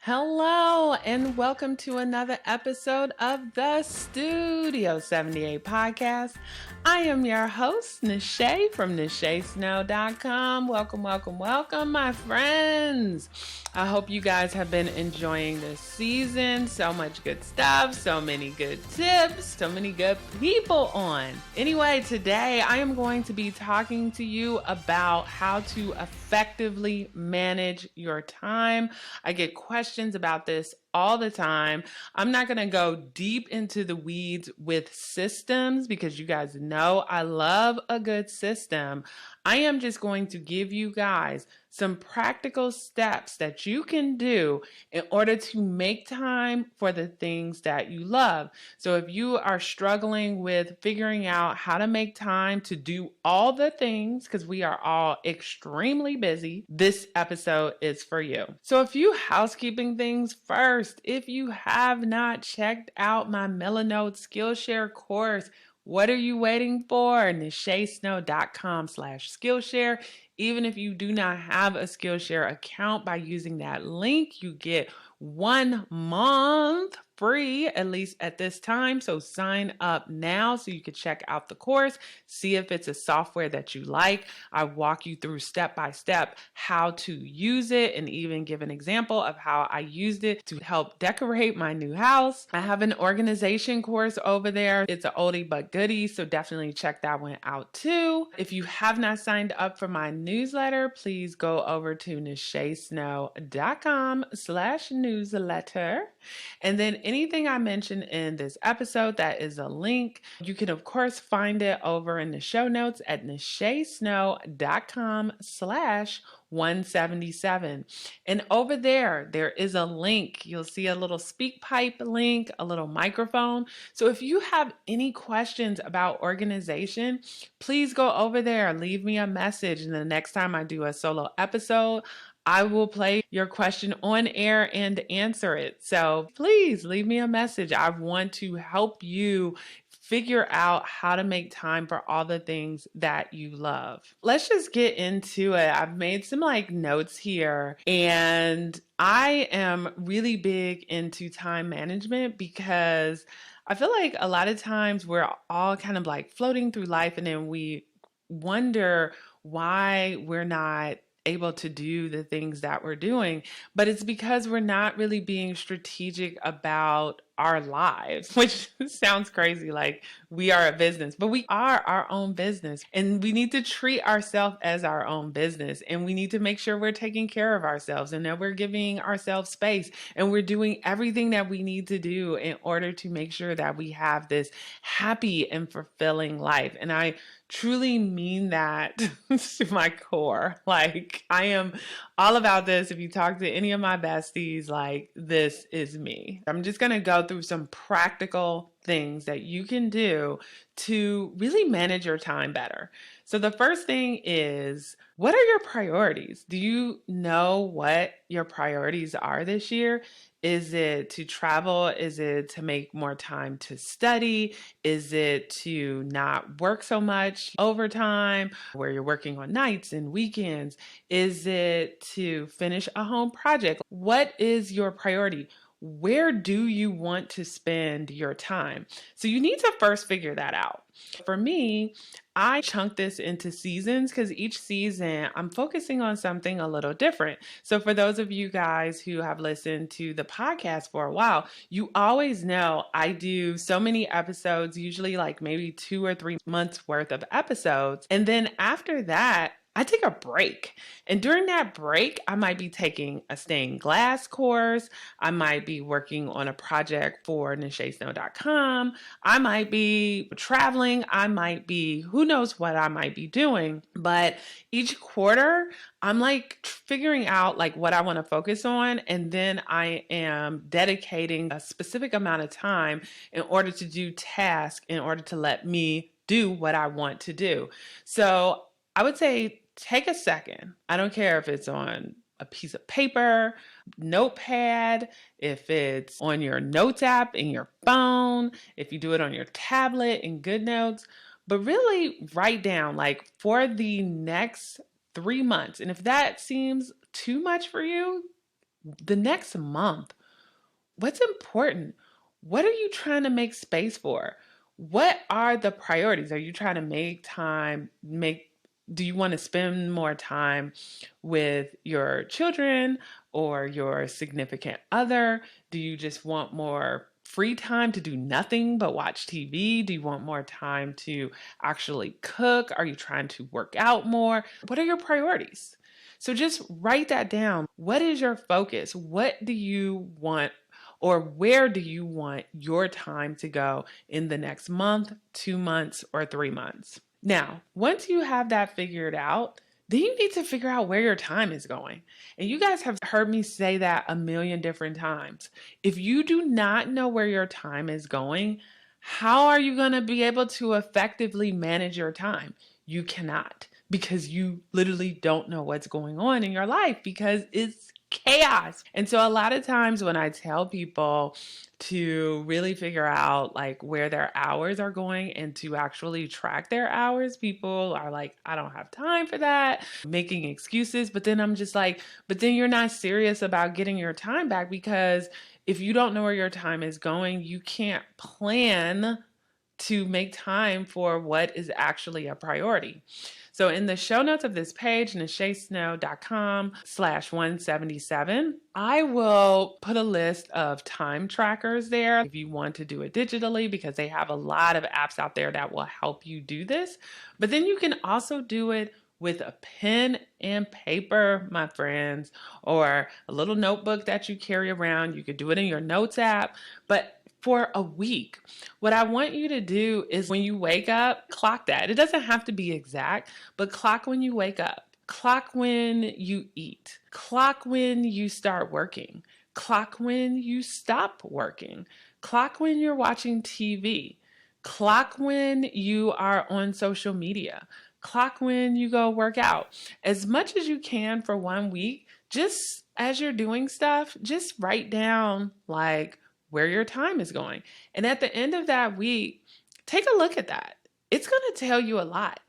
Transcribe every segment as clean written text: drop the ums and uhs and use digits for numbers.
Hello, and welcome to another episode of the Studio 78 podcast. I am your host, Nache from NacheSnow.com. Welcome, my friends. I hope you guys have been enjoying this season. So much good stuff, so many good tips, so many good people on. Anyway, today I am going to be talking to you about how to effectively manage your time. I get questions about this all the time. I'm not going to go deep into the weeds with systems because you guys know I love a good system. I am just going to give you guys some practical steps that you can do in order to make time for the things that you love. So if you are struggling with figuring out how to make time to do all the things, because we are all extremely busy, this episode is for you. So a few housekeeping things first. If you have not checked out my Melanote Skillshare course, what are you waiting for? NacheSnow.com/Skillshare. Even if you do not have a Skillshare account, by using that link, you get 1 month free, at least at this time. So sign up now so you can check out the course, see if it's a software that you like. I walk you through step by step how to use it and even give an example of how I used it to help decorate my new house. I have an organization course over there. It's an oldie but goodie, so definitely check that one out too. If you have not signed up for my newsletter, please go over to nachesnow.com/newsletter. And then anything I mentioned in this episode, that is a link. You can, of course, find it over in the show notes at nachesnow.com/177. And over there is a link. You'll see a little speak pipe link, a little microphone. So if you have any questions about organization, please go over there, leave me a message. And the next time I do a solo episode, I will play your question on air and answer it. So please leave me a message. I want to help you figure out how to make time for all the things that you love. Let's just get into it. I've made some notes here, and I am really big into time management because I feel like a lot of times we're all kind of floating through life, and then we wonder why we're not able to do the things that we're doing, but it's because we're not really being strategic about our lives, which sounds crazy, like we are a business, but we are our own business, and we need to treat ourselves as our own business, and we need to make sure we're taking care of ourselves and that we're giving ourselves space, and we're doing everything that we need to do in order to make sure that we have this happy and fulfilling life. And I truly mean that to my core. I am all about this. If you talk to any of my besties, this is me. I'm just going to go through some practical things that you can do to really manage your time better. So the first thing is, what are your priorities? Do you know what your priorities are this year? Is it to travel? Is it to make more time to study? Is it to not work so much overtime where you're working on nights and weekends? Is it to finish a home project? What is your priority? Where do you want to spend your time? So you need to first figure that out. For me, I chunk this into seasons because each season I'm focusing on something a little different. So for those of you guys who have listened to the podcast for a while, you always know I do so many episodes, usually maybe 2 or 3 months worth of episodes. And then after that, I take a break. And during that break, I might be taking a stained glass course. I might be working on a project for NacheSnow.com. I might be traveling. I might be, who knows what I might be doing. But each quarter, I'm figuring out what I want to focus on. And then I am dedicating a specific amount of time in order to do tasks, in order to let me do what I want to do. So I would say, take a second. I don't care if it's on a piece of paper, notepad, if it's on your notes app in your phone, if you do it on your tablet in GoodNotes, but really write down for the next 3 months. And if that seems too much for you, The next month, what's important? What are you trying to make space for? What are the priorities? Are you trying to make time, do you want to spend more time with your children or your significant other? Do you just want more free time to do nothing but watch TV? Do you want more time to actually cook? Are you trying to work out more? What are your priorities? So just write that down. What is your focus? What do you want, or where do you want your time to go in the next month, 2 months, or 3 months? Now, once you have that figured out, then you need to figure out where your time is going. And you guys have heard me say that a million different times. If you do not know where your time is going, how are you going to be able to effectively manage your time? You cannot, because you literally don't know what's going on in your life because it's chaos. And so a lot of times when I tell people to really figure out like where their hours are going and to actually track their hours, people are like, I don't have time for that, making excuses. But then I'm just like, but then you're not serious about getting your time back, because if you don't know where your time is going, you can't plan to make time for what is actually a priority. So in the show notes of this page, nachesnow.com/177, I will put a list of time trackers there if you want to do it digitally, because they have a lot of apps out there that will help you do this. But then you can also do it with a pen and paper, my friends, or a little notebook that you carry around. You could do it in your notes app, but for a week. What I want you to do is when you wake up, clock that. It doesn't have to be exact, but clock when you wake up. Clock when you eat. Clock when you start working. Clock when you stop working. Clock when you're watching TV. Clock when you are on social media. Clock when you go work out. As much as you can for 1 week, just as you're doing stuff, just write down like where your time is going. And at the end of that week, take a look at that. It's going to tell you a lot.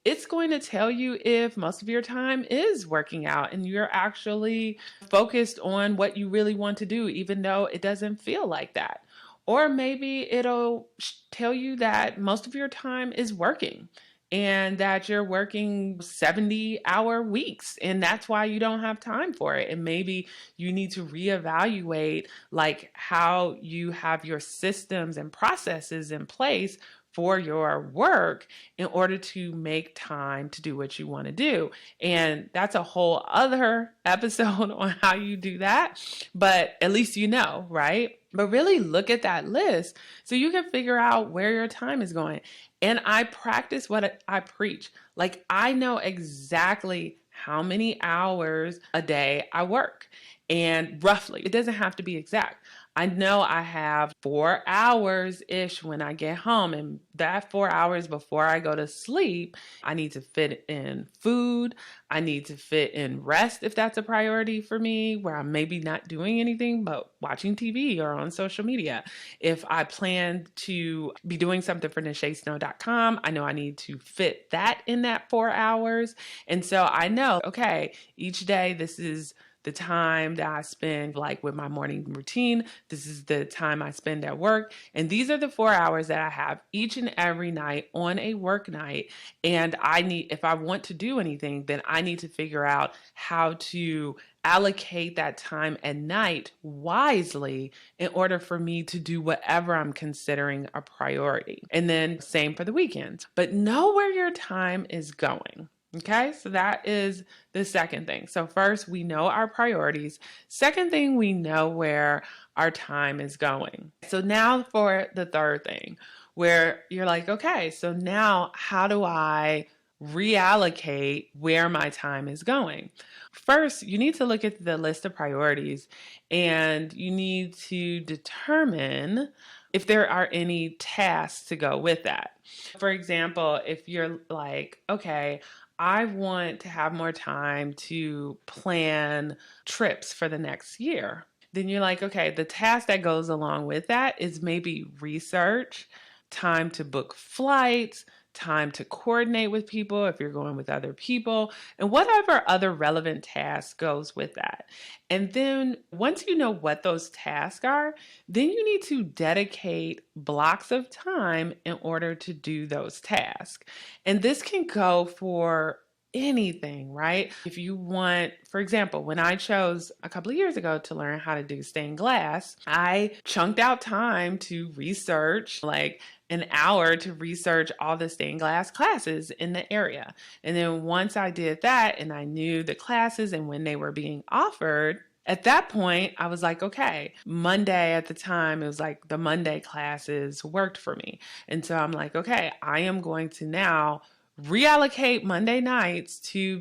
It's going to tell you if most of your time is working out and you're actually focused on what you really want to do, even though it doesn't feel like that. Or maybe it'll tell you that most of your time is working and that you're working 70-hour weeks and that's why you don't have time for it. And maybe you need to reevaluate like how you have your systems and processes in place for your work in order to make time to do what you want to do. And that's a whole other episode on how you do that, but at least you know, right? But really look at that list so you can figure out where your time is going. And I practice what I preach. Like I know exactly how many hours a day I work. And roughly, it doesn't have to be exact. I know I have 4 hours-ish when I get home, and that 4 hours before I go to sleep, I need to fit in food. I need to fit in rest if that's a priority for me, where I'm maybe not doing anything but watching TV or on social media. If I plan to be doing something for NacheSnow.com, I know I need to fit that in that 4 hours. And so I know, okay, each day this is the time that I spend like with my morning routine. This is the time I spend at work. And these are the 4 hours that I have each and every night on a work night. And if I want to do anything, then I need to figure out how to allocate that time at night wisely in order for me to do whatever I'm considering a priority. And then same for the weekends. But know where your time is going. Okay, so that is the second thing. So first, we know our priorities. Second thing, we know where our time is going. So now for the third thing, where you're like, okay, so now how do I reallocate where my time is going? First, you need to look at the list of priorities and you need to determine if there are any tasks to go with that. For example, if you're like, okay, I want to have more time to plan trips for the next year. Then you're like, okay, the task that goes along with that is maybe research, time to book flights, time to coordinate with people if you're going with other people, and whatever other relevant task goes with that. And then once you know what those tasks are, then you need to dedicate blocks of time in order to do those tasks. And this can go for anything, right? If you want, for example, when I chose a couple of years ago to learn how to do stained glass, I chunked out time to research, like an hour to research all the stained glass classes in the area. And then once I did that and I knew the classes and when they were being offered, at that point, I was like, okay, Monday at the time, it was like the Monday classes worked for me. And so I'm like, okay, I am going to now reallocate Monday nights to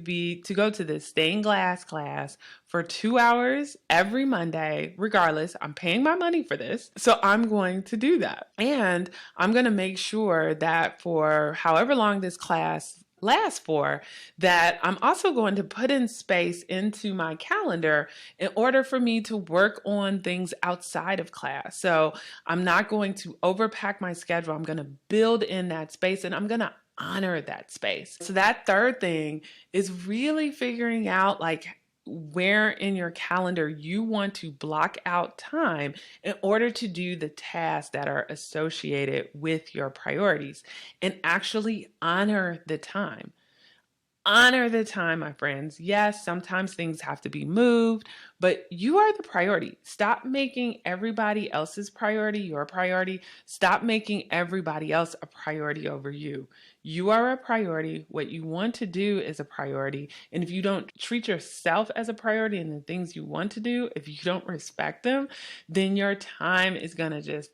go to this stained glass class for 2 hours every Monday. Regardless, I'm paying my money for this, so I'm going to do that. And I'm going to make sure that for however long this class lasts for, that I'm also going to put in space into my calendar in order for me to work on things outside of class. So I'm not going to overpack my schedule. I'm going to build in that space, and I'm going to honor that space. So that third thing is really figuring out like where in your calendar you want to block out time in order to do the tasks that are associated with your priorities, and actually honor the time. Honor the time, my friends. Yes, sometimes things have to be moved, but you are the priority. Stop making everybody else's priority your priority. Stop making everybody else a priority over you. You are a priority. What you want to do is a priority. And if you don't treat yourself as a priority and the things you want to do, if you don't respect them, then your time is going to just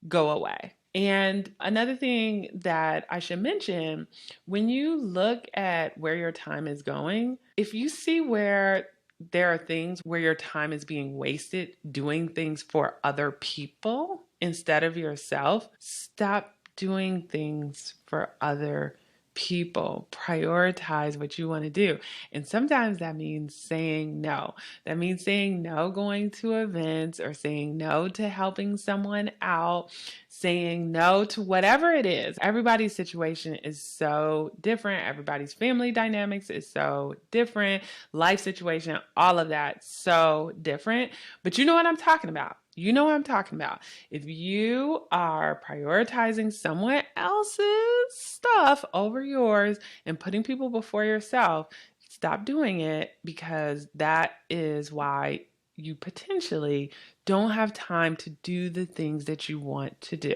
go away. And another thing that I should mention, when you look at where your time is going, if you see where there are things where your time is being wasted doing things for other people instead of yourself, stop doing things for other people. Prioritize what you want to do. And sometimes that means saying no. That means saying no going to events, or saying no to helping someone out, saying no to whatever it is. Everybody's situation is so different. Everybody's family dynamics is so different. Life situation, all of that, so different. But you know what I'm talking about. You know what I'm talking about. If you are prioritizing someone else's stuff over yours and putting people before yourself, stop doing it, because that is why you potentially don't have time to do the things that you want to do.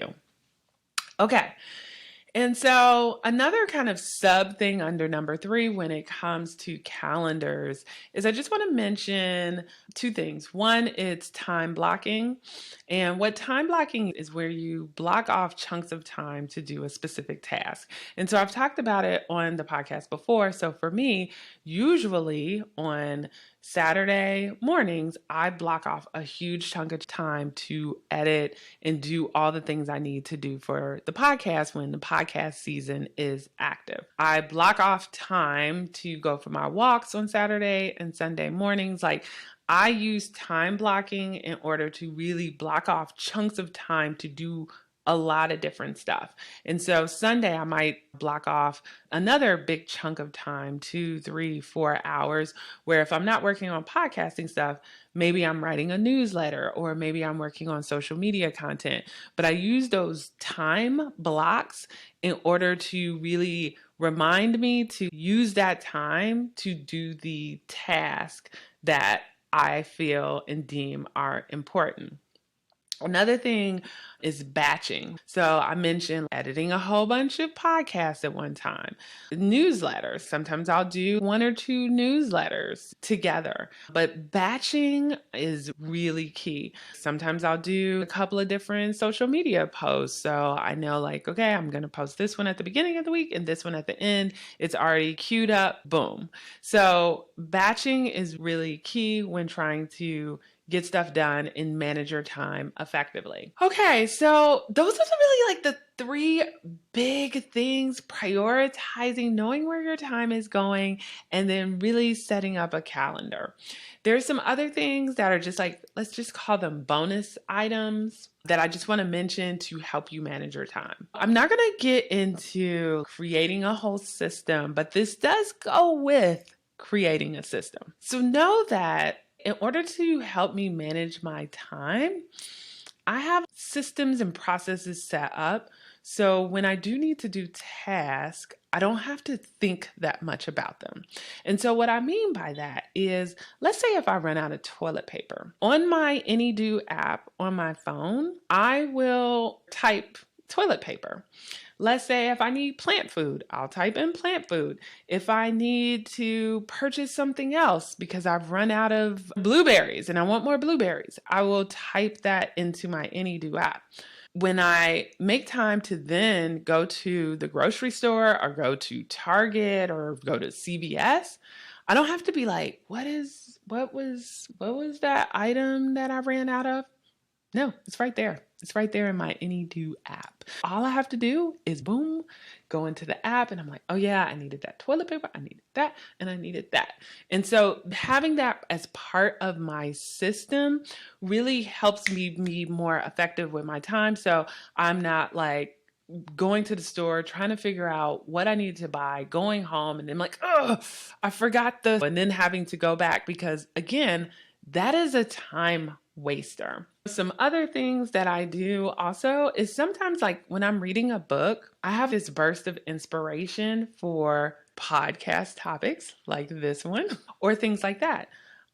Okay. And so another kind of sub thing under number 3 when it comes to calendars is I just want to mention 2 things. One, it's time blocking. And what time blocking is where you block off chunks of time to do a specific task. And so I've talked about it on the podcast before. So for me, usually on Saturday mornings, I block off a huge chunk of time to edit and do all the things I need to do for the podcast when the podcast season is active. I block off time to go for my walks on Saturday and Sunday mornings. Like, I use time blocking in order to really block off chunks of time to do a lot of different stuff. And so Sunday, I might block off another big chunk of time, 2, 3, 4 hours, where if I'm not working on podcasting stuff, maybe I'm writing a newsletter, or maybe I'm working on social media content. But I use those time blocks in order to really remind me to use that time to do the task that I feel and deem are important. Another thing is batching. So I mentioned editing a whole bunch of podcasts at one time. Newsletters. Sometimes I'll do 1 or 2 newsletters together. But batching is really key. Sometimes I'll do a couple of different social media posts. So I know, like, okay, I'm going to post this one at the beginning of the week and this one at the end. It's already queued up. Boom. So batching is really key when trying to get stuff done and manage your time effectively. Okay, so those are really like the three big things: prioritizing, knowing where your time is going, and then really setting up a calendar. There's some other things that are just like, let's just call them bonus items that I just want to mention to help you manage your time. I'm not going to get into creating a whole system, but this does go with creating a system. So know that in order to help me manage my time, I have systems and processes set up. So when I do need to do tasks, I don't have to think that much about them. And so what I mean by that is, let's say if I run out of toilet paper, on my AnyDo app on my phone, I will type toilet paper. Let's say if I need plant food, I'll type in plant food. If I need to purchase something else because I've run out of blueberries and I want more blueberries, I will type that into my AnyDo app. When I make time to then go to the grocery store or go to Target or go to CVS, I don't have to be like, what was that item that I ran out of? No, it's right there. It's right there in my AnyDo app. All I have to do is boom, go into the app and I'm like, oh yeah, I needed that toilet paper, I needed that, and I needed that. And so having that as part of my system really helps me be more effective with my time. So I'm not like going to the store, trying to figure out what I need to buy, going home, and then like, oh, I forgot this, and then having to go back because again, that is a time waster. Some other things that I do also is sometimes like when I'm reading a book, I have this burst of inspiration for podcast topics like this one or things like that.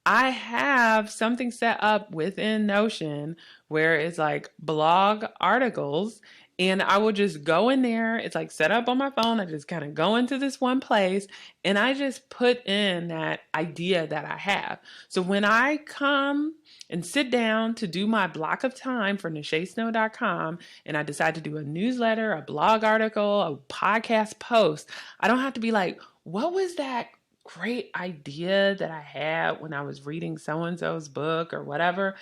I have something set up within Notion where it's like blog articles, and I will just go in there. It's like set up on my phone. I just kind of go into this one place and I just put in that idea that I have. So when I come and sit down to do my block of time for nachesnow.com and I decide to do a newsletter, a blog article, a podcast post, I don't have to be like, what was that great idea that I had when I was reading so-and-so's book or whatever?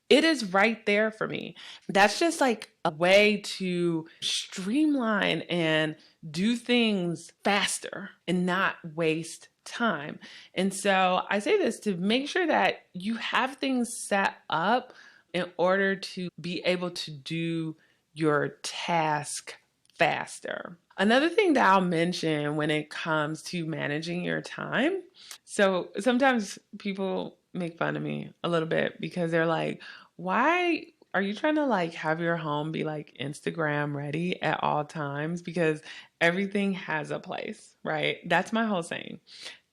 It is right there for me. That's just like a way to streamline and do things faster and not waste time. And so I say this to make sure that you have things set up in order to be able to do your task faster. Another thing that I'll mention when it comes to managing your time. So sometimes people make fun of me a little bit because they're like, why are you trying to like have your home be like Instagram ready at all times? Because everything has a place, right? That's my whole saying.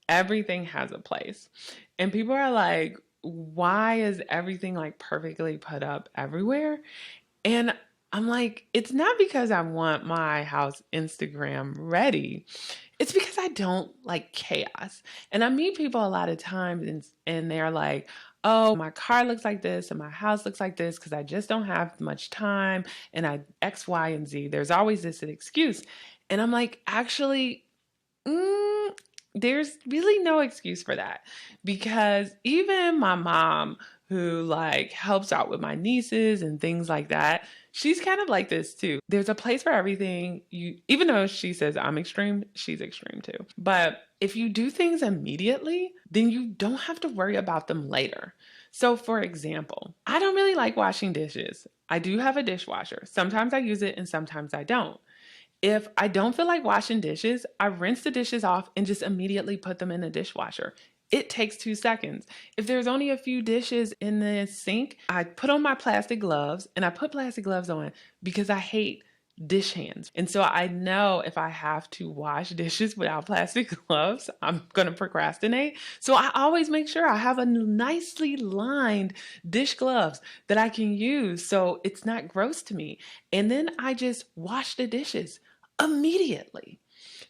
Everything has a place. And people are like, why is everything like perfectly put up everywhere? And I'm like, it's not because I want my house Instagram ready. It's because I don't like chaos. And I meet people a lot of times and they're like, oh, my car looks like this and my house looks like this because I just don't have much time and I X, Y, and Z. There's always this excuse. And I'm like, actually, there's really no excuse for that, because even my mom, who like helps out with my nieces and things like that, she's kind of like this too. There's a place for everything. Even though she says I'm extreme, she's extreme too. But if you do things immediately, then you don't have to worry about them later. So for example, I don't really like washing dishes. I do have a dishwasher. Sometimes I use it and sometimes I don't. If I don't feel like washing dishes, I rinse the dishes off and just immediately put them in the dishwasher. It takes 2 seconds. If there's only a few dishes in the sink, I put on my plastic gloves, and I put plastic gloves on because I hate dish hands. And so I know if I have to wash dishes without plastic gloves, I'm going to procrastinate. So I always make sure I have a nicely lined dish gloves that I can use so it's not gross to me. And then I just wash the dishes immediately.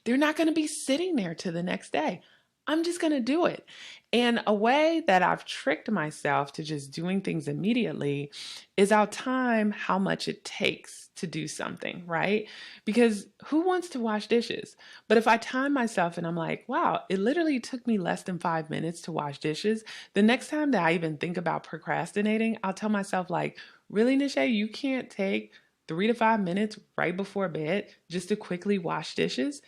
They're not going to be sitting there till the next day. I'm just going to do it. And a way that I've tricked myself to just doing things immediately is I'll time how much it takes to do something, right? Because who wants to wash dishes? But if I time myself and I'm like, wow, it literally took me less than 5 minutes to wash dishes, the next time that I even think about procrastinating, I'll tell myself, like, really, Nache, you can't take 3 to 5 minutes right before bed just to quickly wash dishes?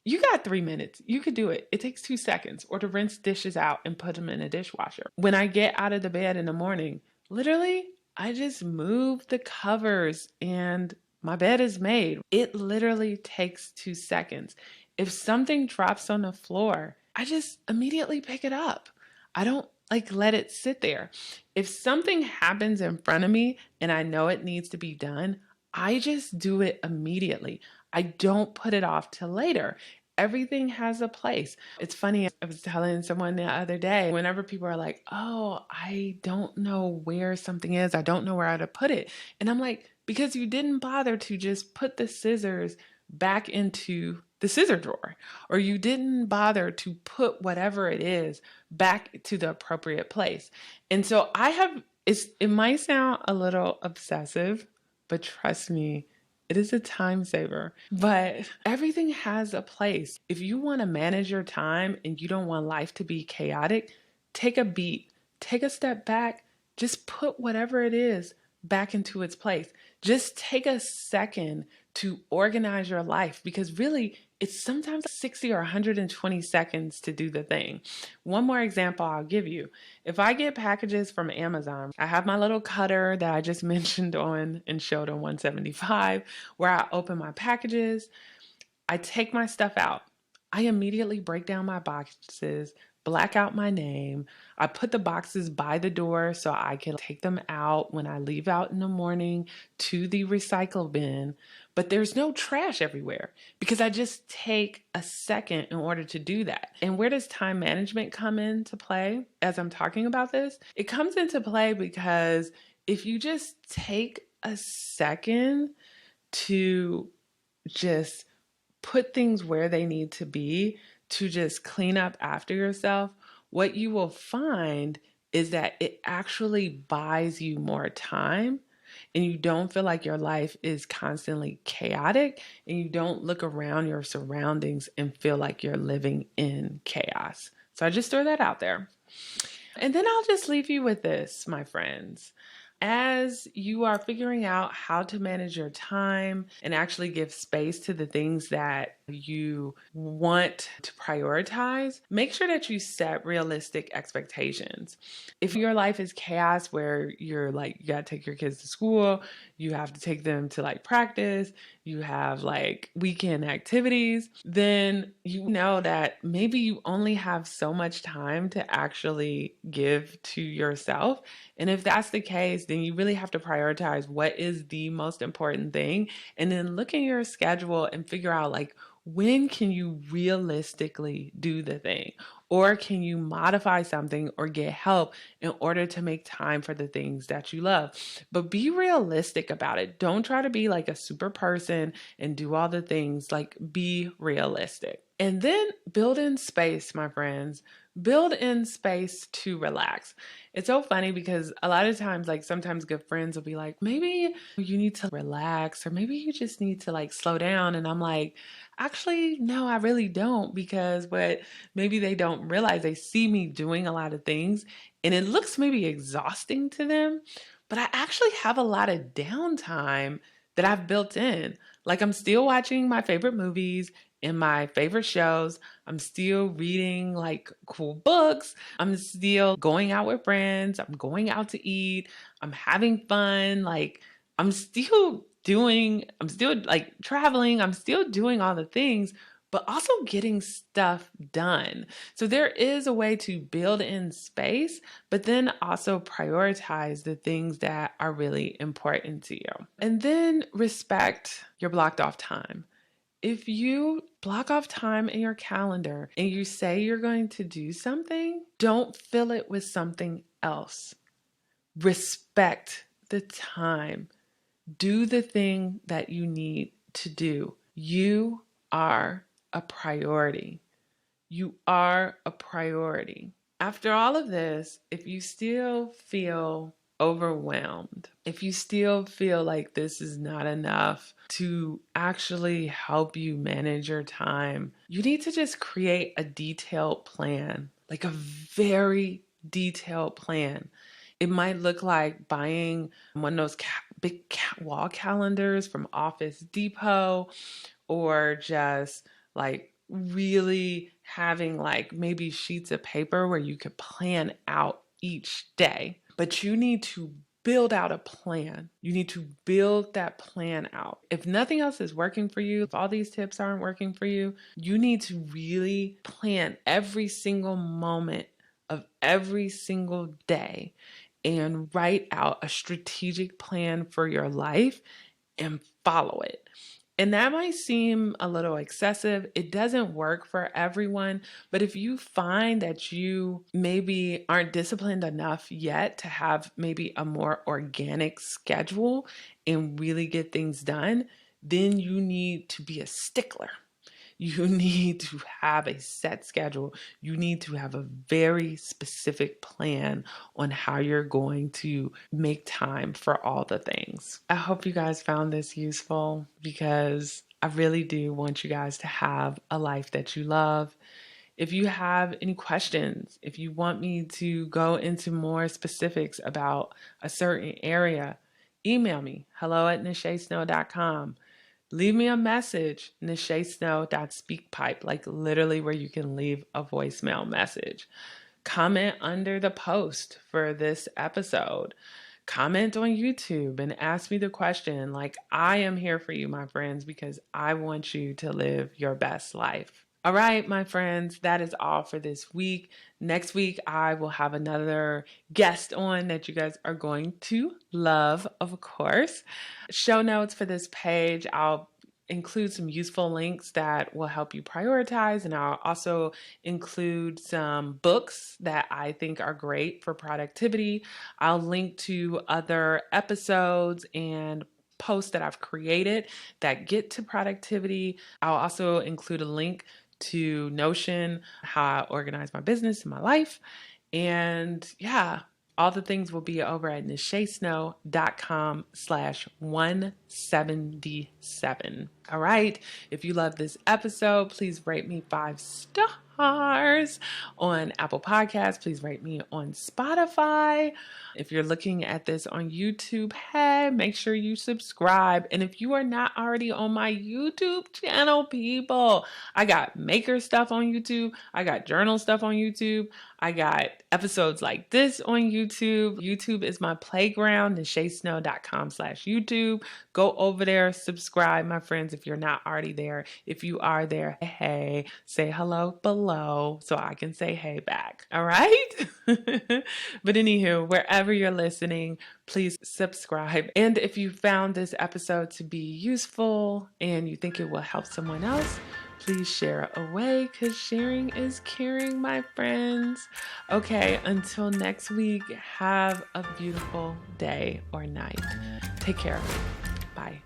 You got 3 minutes. You could do it. It takes 2 seconds, or to rinse dishes out and put them in a dishwasher. When I get out of the bed in the morning, literally, I just move the covers and my bed is made. It literally takes 2 seconds. If something drops on the floor, I just immediately pick it up. I don't like let it sit there. If something happens in front of me and I know it needs to be done, I just do it immediately. I don't put it off till later. Everything has a place. It's funny, I was telling someone the other day, whenever people are like, oh, I don't know where something is, I don't know where to put it. And I'm like, because you didn't bother to just put the scissors back into the scissor drawer, or you didn't bother to put whatever it is back to the appropriate place. And so it might sound a little obsessive, but trust me, it is a time saver. But everything has a place. If you want to manage your time and you don't want life to be chaotic, take a beat, take a step back, just put whatever it is back into its place. Just take a second to organize your life, because really it's sometimes 60 or 120 seconds to do the thing. One more example I'll give you. If I get packages from Amazon, I have my little cutter that I just mentioned on and showed on 175, where I open my packages. I take my stuff out. I immediately break down my boxes, black out my name. I put the boxes by the door so I can take them out when I leave out in the morning to the recycle bin. But there's no trash everywhere because I just take a second in order to do that. And where does time management come into play as I'm talking about this? It comes into play because if you just take a second to just put things where they need to be, to just clean up after yourself, what you will find is that it actually buys you more time, and you don't feel like your life is constantly chaotic, and you don't look around your surroundings and feel like you're living in chaos. So I just throw that out there. And then I'll just leave you with this, my friends. As you are figuring out how to manage your time and actually give space to the things that you want to prioritize, make sure that you set realistic expectations. If your life is chaos where you're like, you got to take your kids to school, you have to take them to like practice, you have like weekend activities, then you know that maybe you only have so much time to actually give to yourself. And if that's the case, then you really have to prioritize what is the most important thing, and then look in your schedule and figure out, like, when can you realistically do the thing? Or can you modify something or get help in order to make time for the things that you love? But be realistic about it. Don't try to be like a super person and do all the things. Like, be realistic. And then build in space, my friends. Build in space to relax. It's so funny because a lot of times, like, sometimes good friends will be like, maybe you need to relax, or maybe you just need to like slow down. And I'm like, actually, no, I really don't, because what maybe they don't realize, they see me doing a lot of things and it looks maybe exhausting to them, but I actually have a lot of downtime that I've built in. Like, I'm still watching my favorite movies and my favorite shows. I'm still reading like cool books. I'm still going out with friends. I'm going out to eat. I'm having fun. Like, I'm still like traveling. I'm still doing all the things, but also getting stuff done. So there is a way to build in space, but then also prioritize the things that are really important to you. And then respect your blocked off time. If you block off time in your calendar and you say you're going to do something, don't fill it with something else. Respect the time. Do the thing that you need to do. You are a priority. You are a priority. After all of this, if you still feel overwhelmed, if you still feel like this is not enough to actually help you manage your time, you need to just create a detailed plan, like a very detailed plan. It might look like buying one of those big wall calendars from Office Depot, or just like really having like maybe sheets of paper where you could plan out each day. But you need to build out a plan. You need to build that plan out. If nothing else is working for you, if all these tips aren't working for you, you need to really plan every single moment of every single day and write out a strategic plan for your life and follow it. And that might seem a little excessive. It doesn't work for everyone. But if you find that you maybe aren't disciplined enough yet to have maybe a more organic schedule and really get things done, then you need to be a stickler. You need to have a set schedule. You need to have a very specific plan on how you're going to make time for all the things. I hope you guys found this useful, because I really do want you guys to have a life that you love. If you have any questions, if you want me to go into more specifics about a certain area, email me, hello@nachesnow.com. Leave me a message, nachesnow.speakpipe, like literally where you can leave a voicemail message. Comment under the post for this episode. Comment on YouTube and ask me the question. Like, I am here for you, my friends, because I want you to live your best life. All right, my friends, that is all for this week. Next week, I will have another guest on that you guys are going to love, of course. Show notes for this page, I'll include some useful links that will help you prioritize, and I'll also include some books that I think are great for productivity. I'll link to other episodes and posts that I've created that get to productivity. I'll also include a link to Notion, how I organize my business and my life. And yeah, all the things will be over at nachesnow.com/177. All right. If you love this episode, please rate me 5 stars on Apple Podcasts. Please rate me on Spotify. If you're looking at this on YouTube, hey, make sure you subscribe. And if you are not already on my YouTube channel, people, I got maker stuff on YouTube. I got journal stuff on YouTube. I got episodes like this on YouTube. YouTube is my playground, nachesnow.com/YouTube. Go over there, subscribe, my friends, if you're not already there. If you are there, hey, say hello below so I can say hey back. All right? But anywho, wherever you're listening, please subscribe. And if you found this episode to be useful and you think it will help someone else, please share away, because sharing is caring, my friends. Okay, until next week, have a beautiful day or night. Take care. Bye.